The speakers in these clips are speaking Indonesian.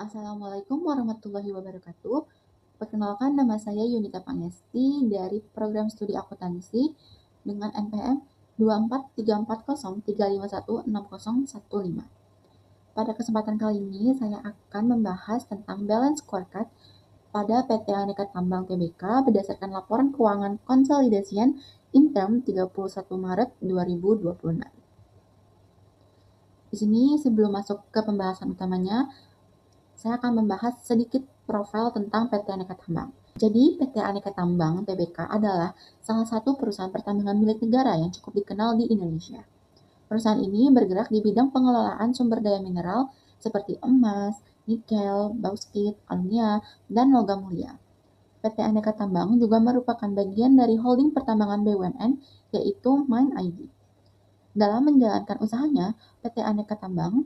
Assalamualaikum warahmatullahi wabarakatuh. Perkenalkan, nama saya Yunita Pangesti dari Program Studi Akuntansi dengan NPM 243403516015. Pada kesempatan kali ini, saya akan membahas tentang balance scorecard pada PT Aneka Tambang Tbk berdasarkan laporan keuangan konsolidasian interim 31 Maret 2026. Di sini, sebelum masuk ke pembahasan utamanya, saya akan membahas sedikit profil tentang PT Aneka Tambang. Jadi, PT Aneka Tambang Tbk adalah salah satu perusahaan pertambangan milik negara yang cukup dikenal di Indonesia. Perusahaan ini bergerak di bidang pengelolaan sumber daya mineral seperti emas, nikel, bauksit, alumina, dan logam mulia. PT Aneka Tambang juga merupakan bagian dari holding pertambangan BUMN, yaitu Mine ID. Dalam menjalankan usahanya, PT Aneka Tambang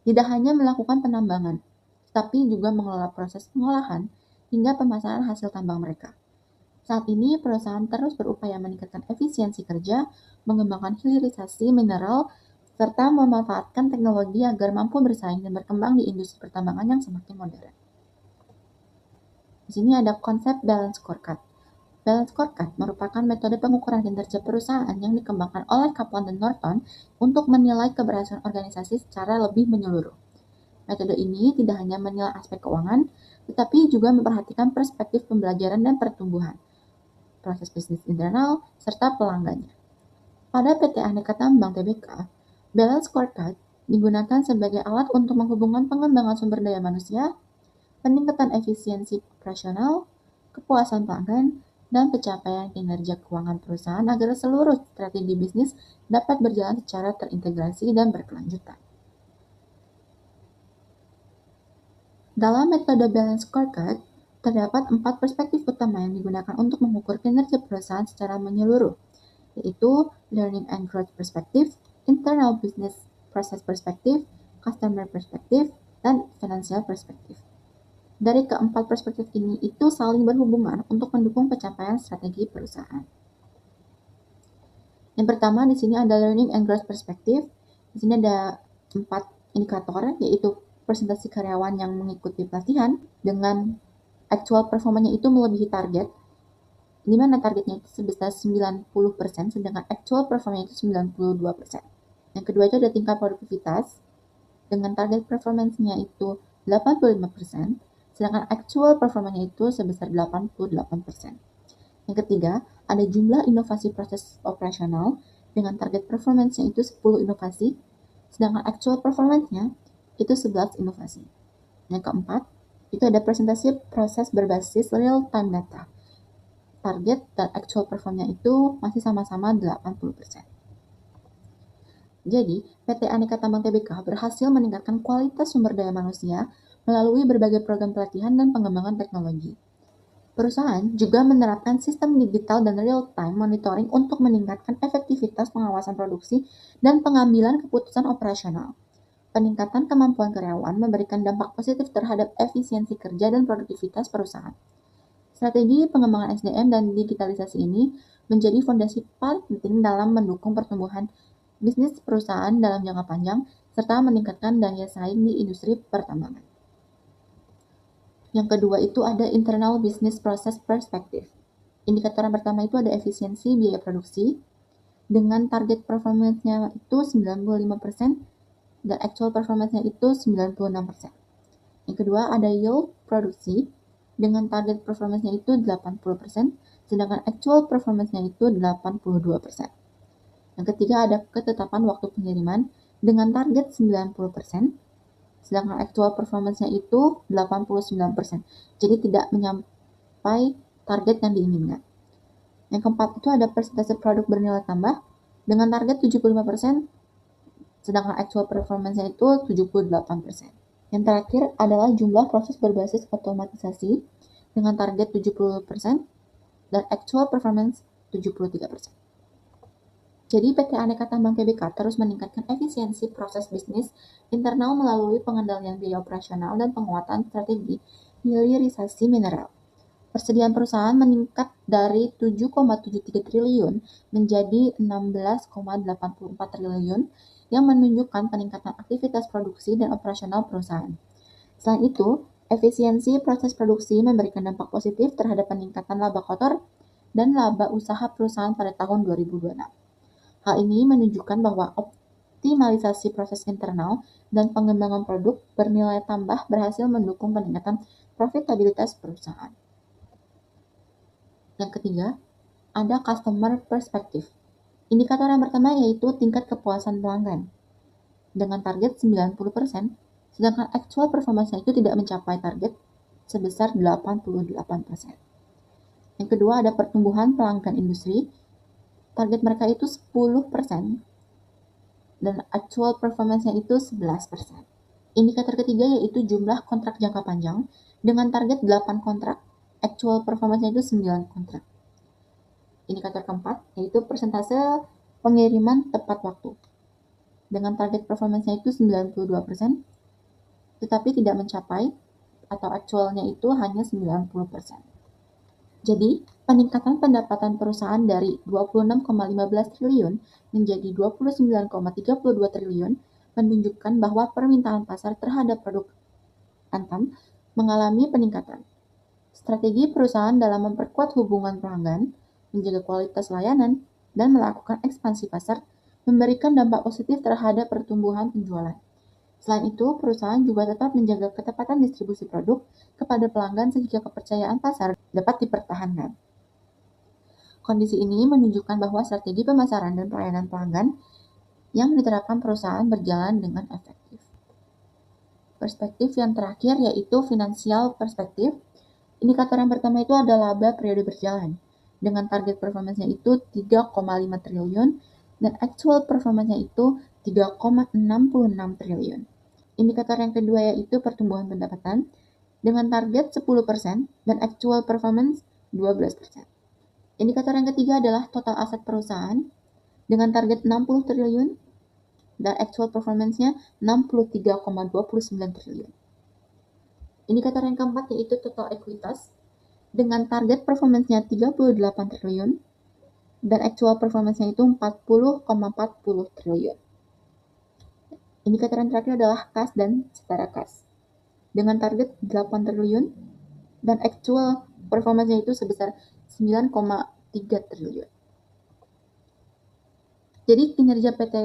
tidak hanya melakukan penambangan, tapi juga mengelola proses pengolahan hingga pemasaran hasil tambang mereka. Saat ini, perusahaan terus berupaya meningkatkan efisiensi kerja, mengembangkan hilirisasi mineral, serta memanfaatkan teknologi agar mampu bersaing dan berkembang di industri pertambangan yang semakin modern. Di sini ada konsep balance scorecard. Balance scorecard merupakan metode pengukuran kinerja perusahaan yang dikembangkan oleh Kaplan dan Norton untuk menilai keberhasilan organisasi secara lebih menyeluruh. Metode ini tidak hanya menilai aspek keuangan, tetapi juga memperhatikan perspektif pembelajaran dan pertumbuhan, proses bisnis internal, serta pelanggannya. Pada PT Aneka Tambang Tbk, balance scorecard digunakan sebagai alat untuk menghubungkan pengembangan sumber daya manusia, peningkatan efisiensi operasional, kepuasan pelanggan, dan pencapaian kinerja keuangan perusahaan agar seluruh strategi bisnis dapat berjalan secara terintegrasi dan berkelanjutan. Dalam metode balance scorecard, terdapat 4 perspektif utama yang digunakan untuk mengukur kinerja perusahaan secara menyeluruh, yaitu learning and growth perspective, internal business process perspective, customer perspective, dan financial perspective. Dari keempat perspektif ini itu saling berhubungan untuk mendukung pencapaian strategi perusahaan. Yang pertama di sini ada learning and growth perspective. Di sini ada 4 indikator, yaitu presentasi karyawan yang mengikuti pelatihan dengan actual performanya itu melebihi target, di mana targetnya itu sebesar 90%, sedangkan actual performanya itu 92%. Yang kedua itu ada tingkat produktivitas, dengan target performance-nya itu 85%, sedangkan actual performanya itu sebesar 88%. Yang ketiga, ada jumlah inovasi proses operasional, dengan target performance-nya itu 10 inovasi, sedangkan actual performance-nya itu 11 inovasi. Yang keempat, itu ada presentasi proses berbasis real-time data. Target dan actual performnya itu masih sama-sama 80%. Jadi, PT Aneka Tambang Tbk berhasil meningkatkan kualitas sumber daya manusia melalui berbagai program pelatihan dan pengembangan teknologi. Perusahaan juga menerapkan sistem digital dan real-time monitoring untuk meningkatkan efektivitas pengawasan produksi dan pengambilan keputusan operasional. Peningkatan kemampuan karyawan memberikan dampak positif terhadap efisiensi kerja dan produktivitas perusahaan. Strategi pengembangan SDM dan digitalisasi ini menjadi fondasi paling penting dalam mendukung pertumbuhan bisnis perusahaan dalam jangka panjang serta meningkatkan daya saing di industri pertambangan. Yang kedua itu ada internal business process perspective. Indikator yang pertama itu ada efisiensi biaya produksi dengan target performance-nya itu 95%, dan actual performance-nya itu 96%. Yang kedua ada yield produksi dengan target performance-nya itu 80%, sedangkan actual performance-nya itu 82%. Yang ketiga ada ketetapan waktu pengiriman dengan target 90%, sedangkan actual performance-nya itu 89%. Jadi tidak menyampai target yang diinginkan. Yang keempat itu ada persentase produk bernilai tambah dengan target 75%, sedangkan actual performance-nya itu 78%. Yang terakhir adalah jumlah proses berbasis otomatisasi dengan target 70% dan actual performance 73%. Jadi PT Aneka Tambang Tbk terus meningkatkan efisiensi proses bisnis internal melalui pengendalian biaya operasional dan penguatan strategi hilirisasi mineral. Persediaan perusahaan meningkat dari 7,73 triliun menjadi 16,84 triliun yang menunjukkan peningkatan aktivitas produksi dan operasional perusahaan. Selain itu, efisiensi proses produksi memberikan dampak positif terhadap peningkatan laba kotor dan laba usaha perusahaan pada tahun 2026. Hal ini menunjukkan bahwa optimalisasi proses internal dan pengembangan produk bernilai tambah berhasil mendukung peningkatan profitabilitas perusahaan. Yang ketiga, ada customer perspective. Indikator yang pertama yaitu tingkat kepuasan pelanggan. Dengan target 90%, sedangkan actual performance-nya itu tidak mencapai target sebesar 88%. Yang kedua ada pertumbuhan pelanggan industri. Target mereka itu 10% dan actual performance-nya itu 11%. Indikator ketiga yaitu jumlah kontrak jangka panjang dengan target 8 kontrak, actual performance-nya itu 9 kontrak. Indikator keempat yaitu persentase pengiriman tepat waktu. Dengan target performance-nya itu 92%, tetapi tidak mencapai atau actualnya itu hanya 90%. Jadi, peningkatan pendapatan perusahaan dari 26,15 triliun menjadi 29,32 triliun menunjukkan bahwa permintaan pasar terhadap produk Antam mengalami peningkatan. Strategi perusahaan dalam memperkuat hubungan pelanggan, menjaga kualitas layanan, dan melakukan ekspansi pasar memberikan dampak positif terhadap pertumbuhan penjualan. Selain itu, perusahaan juga tetap menjaga ketepatan distribusi produk kepada pelanggan sehingga kepercayaan pasar dapat dipertahankan. Kondisi ini menunjukkan bahwa strategi pemasaran dan pelayanan pelanggan yang diterapkan perusahaan berjalan dengan efektif. Perspektif yang terakhir yaitu financial perspektif. Indikator yang pertama itu adalah laba periode berjalan, dengan target performance-nya itu 3,5 triliun dan actual performance-nya itu 3,66 triliun. Indikator yang kedua yaitu pertumbuhan pendapatan, dengan target 10% dan actual performance 12%. Indikator yang ketiga adalah total aset perusahaan, dengan target 60 triliun dan actual performance-nya 63,29 triliun. Indikator yang keempat yaitu total ekuitas dengan target performance-nya 38 triliun dan actual performance-nya itu 40,40 triliun. Indikator yang terakhir adalah kas dan setara kas dengan target 8 triliun dan actual performance-nya itu sebesar 9,3 triliun. Jadi kinerja PT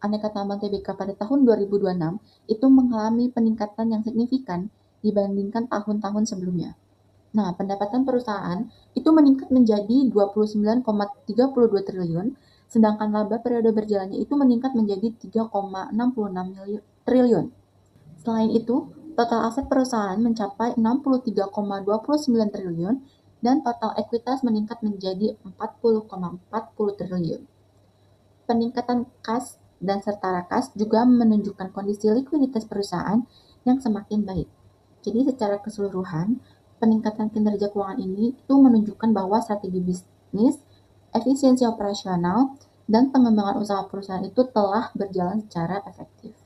Aneka Tambang Tbk pada tahun 2026 itu mengalami peningkatan yang signifikan dibandingkan tahun-tahun sebelumnya. Nah, pendapatan perusahaan itu meningkat menjadi 29,32 triliun, sedangkan laba periode berjalannya itu meningkat menjadi 3,66 triliun. Selain itu, total aset perusahaan mencapai 63,29 triliun dan total ekuitas meningkat menjadi 40,40 triliun. Peningkatan kas dan setara kas juga menunjukkan kondisi likuiditas perusahaan yang semakin baik. Jadi secara keseluruhan, peningkatan kinerja keuangan ini itu menunjukkan bahwa strategi bisnis, efisiensi operasional, dan pengembangan usaha perusahaan itu telah berjalan secara efektif.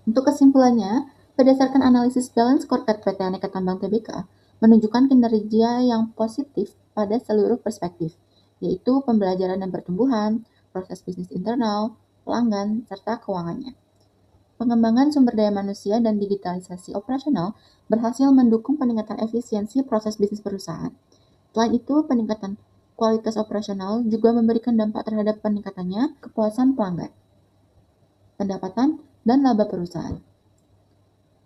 Untuk kesimpulannya, berdasarkan analisis balance scorecard PT Aneka Tambang Tbk, menunjukkan kinerja yang positif pada seluruh perspektif, yaitu pembelajaran dan pertumbuhan, proses bisnis internal, pelanggan, serta keuangannya. Pengembangan sumber daya manusia dan digitalisasi operasional berhasil mendukung peningkatan efisiensi proses bisnis perusahaan. Selain itu, peningkatan kualitas operasional juga memberikan dampak terhadap peningkatannya kepuasan pelanggan, pendapatan, dan laba perusahaan.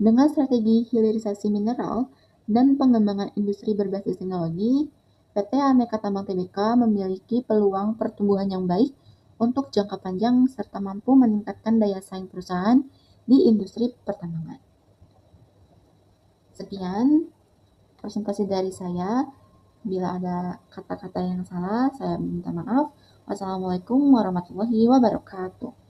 Dengan strategi hilirisasi mineral dan pengembangan industri berbasis teknologi, PT Aneka Tambang Tbk memiliki peluang pertumbuhan yang baik untuk jangka panjang serta mampu meningkatkan daya saing perusahaan di industri pertambangan. Sekian presentasi dari saya. Bila ada kata-kata yang salah, saya minta maaf. Wassalamualaikum warahmatullahi wabarakatuh.